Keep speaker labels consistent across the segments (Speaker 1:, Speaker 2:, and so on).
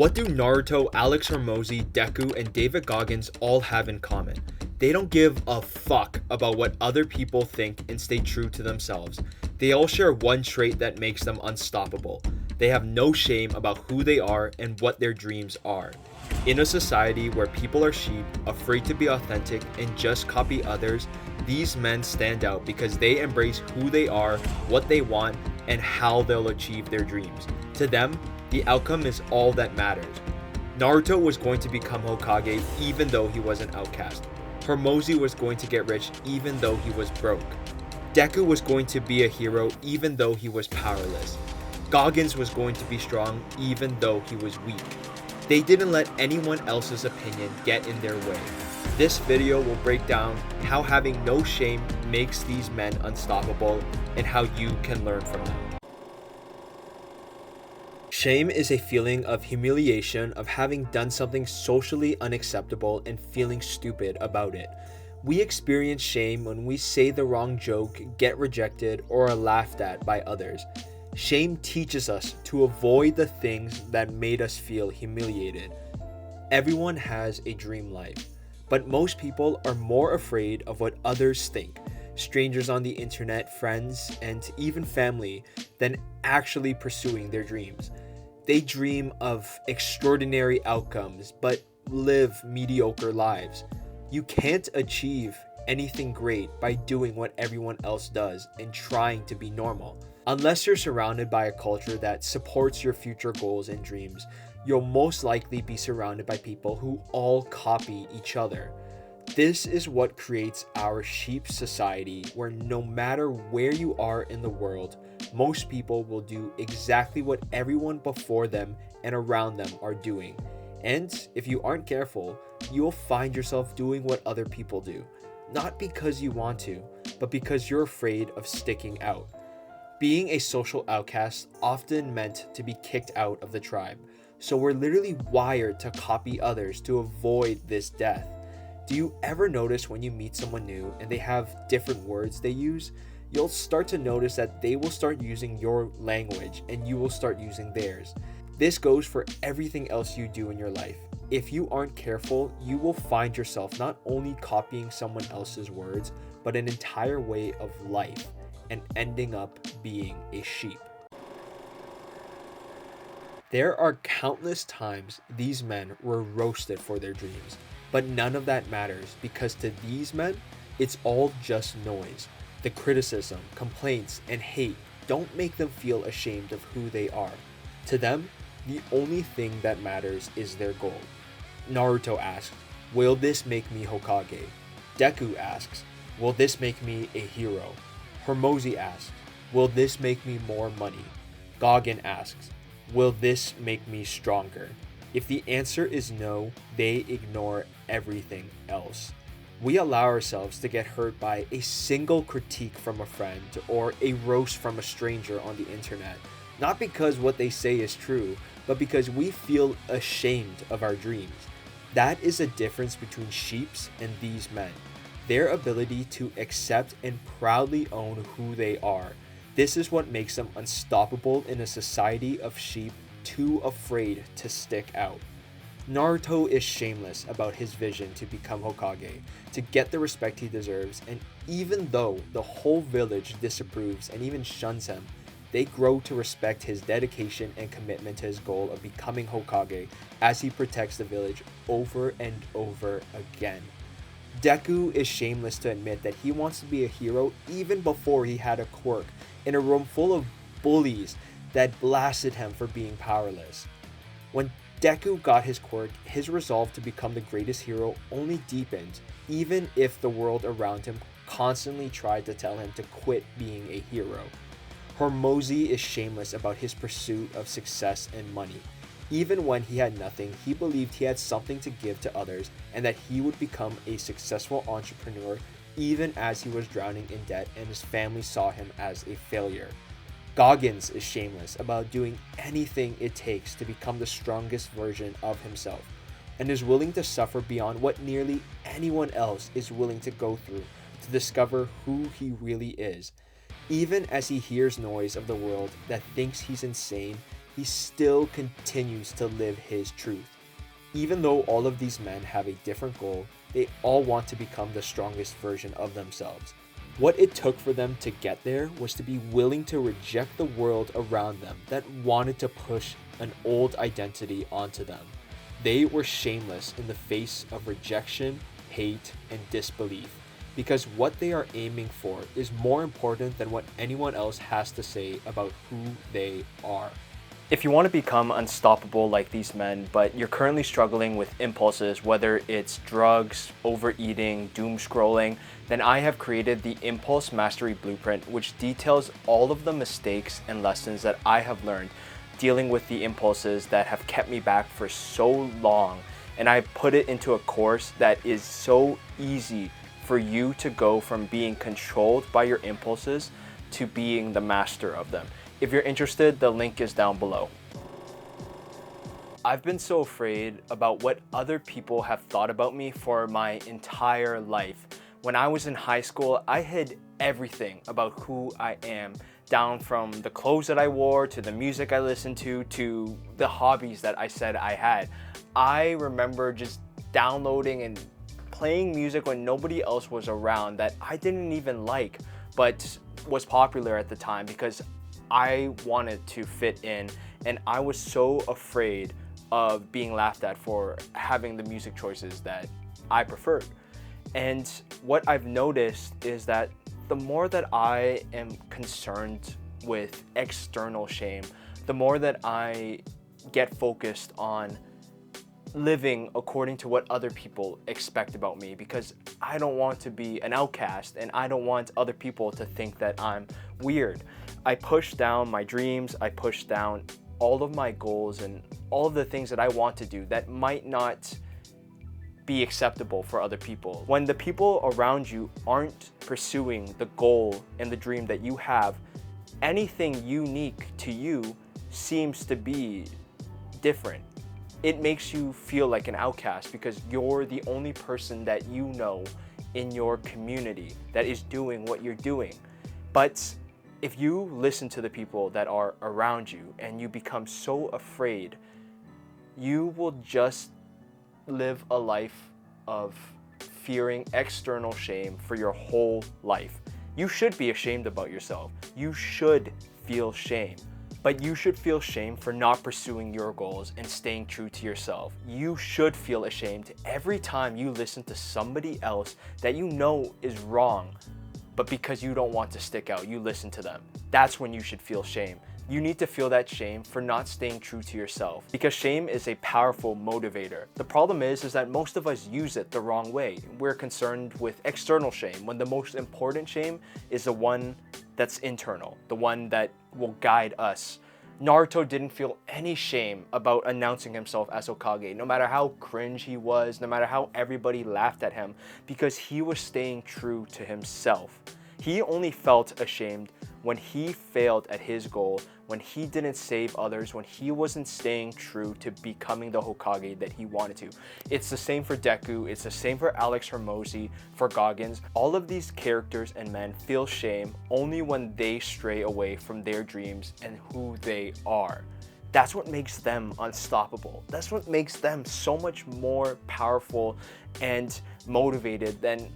Speaker 1: What do Naruto, Alex Hormozi, Deku, and David Goggins all have in common? They don't give a fuck about what other people think and stay true to themselves. They all share one trait that makes them unstoppable. They have no shame about who they are and what their dreams are. In a society where people are sheep, afraid to be authentic, and just copy others, these men stand out because they embrace who they are, what they want, and how they'll achieve their dreams. To them, the outcome is all that matters. Naruto was going to become Hokage even though he was an outcast. Hormozi was going to get rich even though he was broke. Deku was going to be a hero even though he was powerless. Goggins was going to be strong even though he was weak. They didn't let anyone else's opinion get in their way. This video will break down how having no shame makes these men unstoppable and how you can learn from them. Shame is a feeling of humiliation of having done something socially unacceptable and feeling stupid about it. We experience shame when we say the wrong joke, get rejected, or are laughed at by others. Shame teaches us to avoid the things that made us feel humiliated. Everyone has a dream life, but most people are more afraid of what others think, strangers on the internet, friends, and even family, than actually pursuing their dreams. They dream of extraordinary outcomes, but live mediocre lives. You can't achieve anything great by doing what everyone else does and trying to be normal. Unless you're surrounded by a culture that supports your future goals and dreams, you'll most likely be surrounded by people who all copy each other. This is what creates our sheep society, where no matter where you are in the world, most people will do exactly what everyone before them and around them are doing. And if you aren't careful, you will find yourself doing what other people do. Not because you want to, but because you're afraid of sticking out. Being a social outcast often meant to be kicked out of the tribe, so we're literally wired to copy others to avoid this death. Do you ever notice when you meet someone new and they have different words they use? You'll start to notice that they will start using your language and you will start using theirs. This goes for everything else you do in your life. If you aren't careful, you will find yourself not only copying someone else's words, but an entire way of life, and ending up being a sheep. There are countless times these men were roasted for their dreams, but none of that matters because to these men, it's all just noise. The criticism, complaints, and hate don't make them feel ashamed of who they are. To them, the only thing that matters is their goal. Naruto asks, "Will this make me Hokage?" Deku asks, "Will this make me a hero?" Hormozi asks, "Will this make me more money?" Goggin asks, "Will this make me stronger?" If the answer is no, they ignore everything else. We allow ourselves to get hurt by a single critique from a friend or a roast from a stranger on the internet, not because what they say is true, but because we feel ashamed of our dreams. That is a difference between sheeps and these men. Their ability to accept and proudly own who they are. This is what makes them unstoppable in a society of sheep too afraid to stick out. Naruto is shameless about his vision to become Hokage, to get the respect he deserves, and even though the whole village disapproves and even shuns him, they grow to respect his dedication and commitment to his goal of becoming Hokage as he protects the village over and over again. Deku is shameless to admit that he wants to be a hero even before he had a quirk in a room full of bullies that blasted him for being powerless. When Deku got his quirk, his resolve to become the greatest hero only deepened, even if the world around him constantly tried to tell him to quit being a hero. Hormozi is shameless about his pursuit of success and money. Even when he had nothing, he believed he had something to give to others and that he would become a successful entrepreneur even as he was drowning in debt and his family saw him as a failure. Goggins is shameless about doing anything it takes to become the strongest version of himself and is willing to suffer beyond what nearly anyone else is willing to go through to discover who he really is. Even as he hears noise of the world that thinks he's insane, he still continues to live his truth. Even though all of these men have a different goal, they all want to become the strongest version of themselves. What it took for them to get there was to be willing to reject the world around them that wanted to push an old identity onto them. They were shameless in the face of rejection, hate, and disbelief, because what they are aiming for is more important than what anyone else has to say about who they are. If you want to become unstoppable like these men, but you're currently struggling with impulses, whether it's drugs, overeating, doom scrolling, then I have created the Impulse Mastery Blueprint, which details all of the mistakes and lessons that I have learned dealing with the impulses that have kept me back for so long. And I put it into a course that is so easy for you to go from being controlled by your impulses to being the master of them. If you're interested, the link is down below. I've been so afraid about what other people have thought about me for my entire life. When I was in high school, I hid everything about who I am, down from the clothes that I wore, to the music I listened to the hobbies that I said I had. I remember just downloading and playing music when nobody else was around that I didn't even like, but was popular at the time because I wanted to fit in, and I was so afraid of being laughed at for having the music choices that I preferred. And what I've noticed is that the more that I am concerned with external shame, the more that I get focused on living according to what other people expect about me, because I don't want to be an outcast and I don't want other people to think that I'm weird. I push down my dreams, I push down all of my goals and all of the things that I want to do that might not be acceptable for other people. When the people around you aren't pursuing the goal and the dream that you have, anything unique to you seems to be different. It makes you feel like an outcast because you're the only person that you know in your community that is doing what you're doing. But if you listen to the people that are around you and you become so afraid, you will just live a life of fearing external shame for your whole life. You should be ashamed about yourself. You should feel shame. But you should feel shame for not pursuing your goals and staying true to yourself. You should feel ashamed every time you listen to somebody else that you know is wrong, but because you don't want to stick out, you listen to them. That's when you should feel shame. You need to feel that shame for not staying true to yourself, because shame is a powerful motivator. The problem is that most of us use it the wrong way. We're concerned with external shame when the most important shame is the one that's internal, the one that will guide us. Naruto didn't feel any shame about announcing himself as Hokage, no matter how cringe he was, no matter how everybody laughed at him, because he was staying true to himself. He only felt ashamed when he failed at his goal, when he didn't save others, when he wasn't staying true to becoming the Hokage that he wanted to. It's the same for Deku, it's the same for Alex Hormozi, for Goggins. All of these characters and men feel shame only when they stray away from their dreams and who they are. That's what makes them unstoppable. That's what makes them so much more powerful and motivated than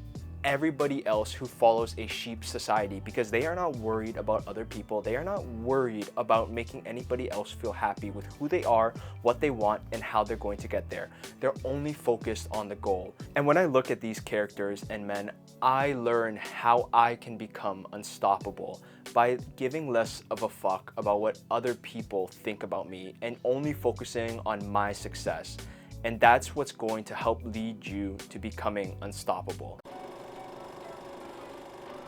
Speaker 1: everybody else who follows a sheep society, because they are not worried about other people. They are not worried about making anybody else feel happy with who they are, what they want, and how they're going to get there. They're only focused on the goal. And when I look at these characters and men, I learn how I can become unstoppable by giving less of a fuck about what other people think about me and only focusing on my success. And that's what's going to help lead you to becoming unstoppable.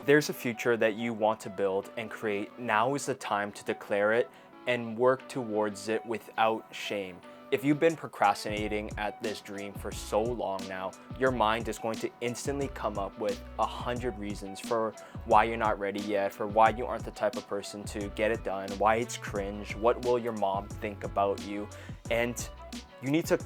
Speaker 1: There's a future that you want to build and create. Now is the time to declare it and work towards it without shame. If you've been procrastinating at this dream for so long now, your mind is going to instantly come up with 100 reasons for why you're not ready yet, for why you aren't the type of person to get it done, why it's cringe, what will your mom think about you. And you need to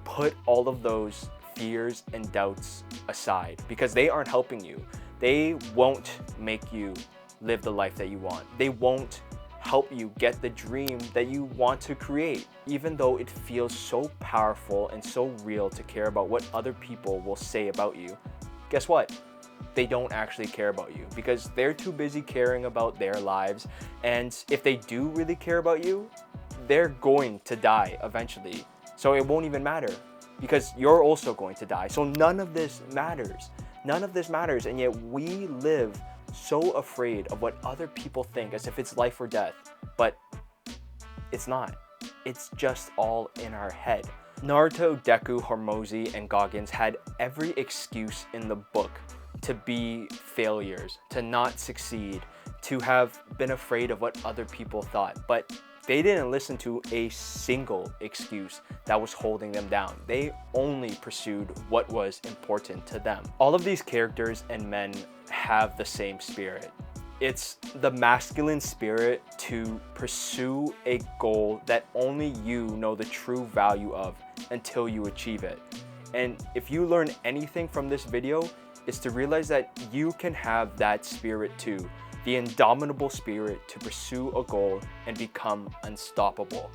Speaker 1: put all of those fears and doubts aside, because they aren't helping you. They won't make you live the life that you want. They won't
Speaker 2: help you get the dream that you want to create. Even though it feels so powerful and so real to care about what other people will say about you, guess what? They don't actually care about you because they're too busy caring about their lives. And if they do really care about you, they're going to die eventually. So it won't even matter because you're also going to die. So none of this matters. None of this matters. And yet we live so afraid of what other people think as if it's life or death. But it's not. It's just all in our head. Naruto, Deku, Hormozi, and Goggins had every excuse in the book to be failures, to not succeed, to have been afraid of what other people thought. But they didn't listen to a single excuse that was holding them down. They only pursued what was important to them. All of these characters and men have the same spirit. It's the masculine spirit to pursue a goal that only you know the true value of until you achieve it. And if you learn anything from this video, it's to realize that you can have that spirit too. The indomitable spirit to pursue a goal and become unstoppable.